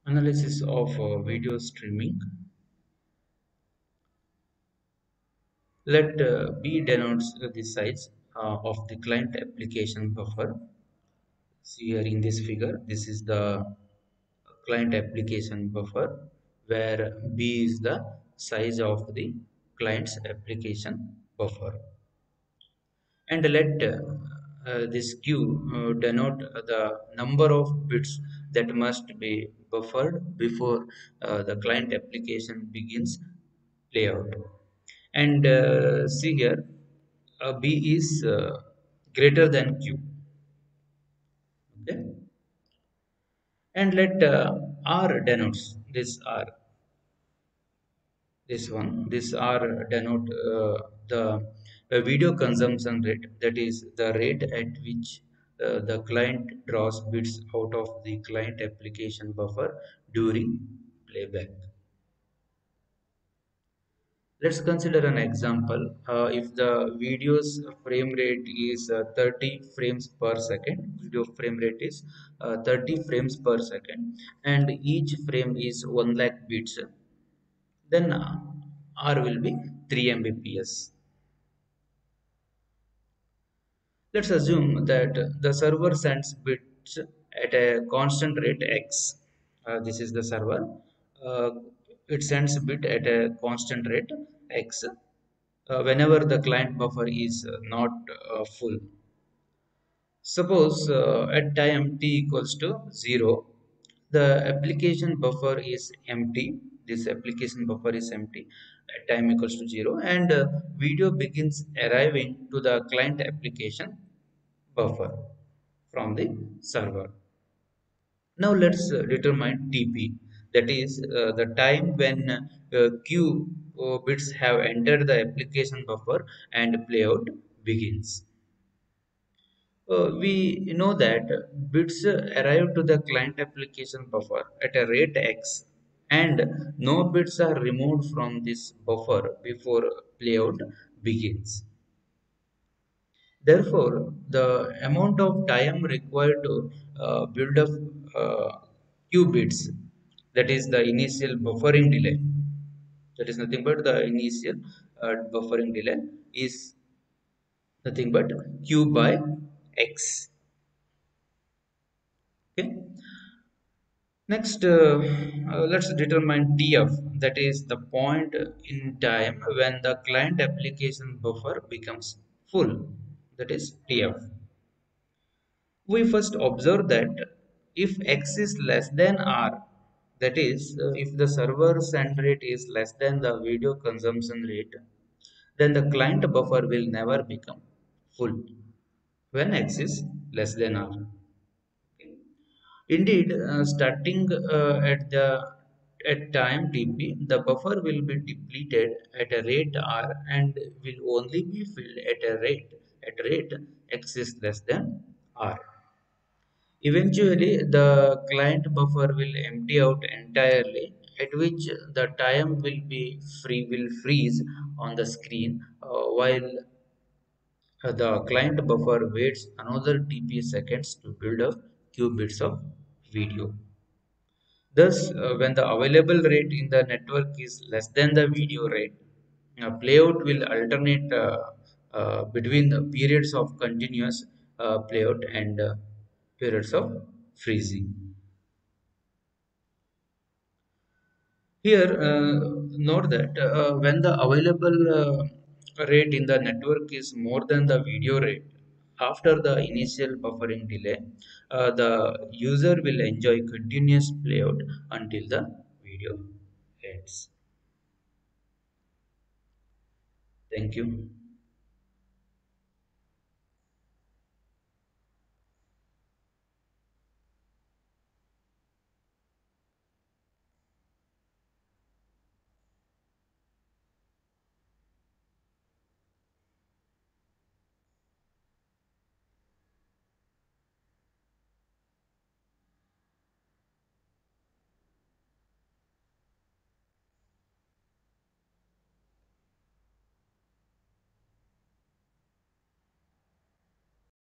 Analysis of video streaming. Let B denotes the size of the client application buffer. See here in this figure, this is the client application buffer, where B is the size of the client's application buffer. And let this Q denote the number of bits that must be buffered before the client application begins layout. And see here, B is greater than Q. Okay, and let R denotes this R. This R denote the video consumption rate, that is the rate at which the client draws bits out of the client application buffer during playback. Let's consider an example. If the video's frame rate is 30 frames per second, video frame rate is 30 frames per second, and each frame is 1 lakh bits, then R will be 3 Mbps. Let's assume that the server sends bits at a constant rate x. This is the server. Uh, it sends bit at a constant rate x whenever the client buffer is not full. Suppose at time t equals to 0, the application buffer is empty. This application buffer is empty at time equals to 0, and video begins arriving to the client application buffer from the server. Now let's determine TP, that is the time when Q bits have entered the application buffer and playout begins. We know that bits arrive to the client application buffer at a rate x, and no bits are removed from this buffer before playout begins. Therefore, the amount of time required to build up qubits, that is the initial buffering delay, that is nothing but the initial buffering delay, is nothing but q by x. Okay. Next, let's determine TF, that is the point in time when the client application buffer becomes full, that is TF. We first observe that if x is less than r, that is, if the server send rate is less than the video consumption rate, then the client buffer will never become full when x is less than r. Indeed, starting at time tp, the buffer will be depleted at a rate r and will only be filled at rate x is less than r. Eventually, the client buffer will empty out entirely, at which the time will freeze on the screen while the client buffer waits another TP seconds to build up qubits of video. Thus, when the available rate in the network is less than the video rate, playout will alternate between the periods of continuous playout and periods of freezing. Here, note that when the available rate in the network is more than the video rate, after the initial buffering delay, the user will enjoy continuous playout until the video ends. Thank you.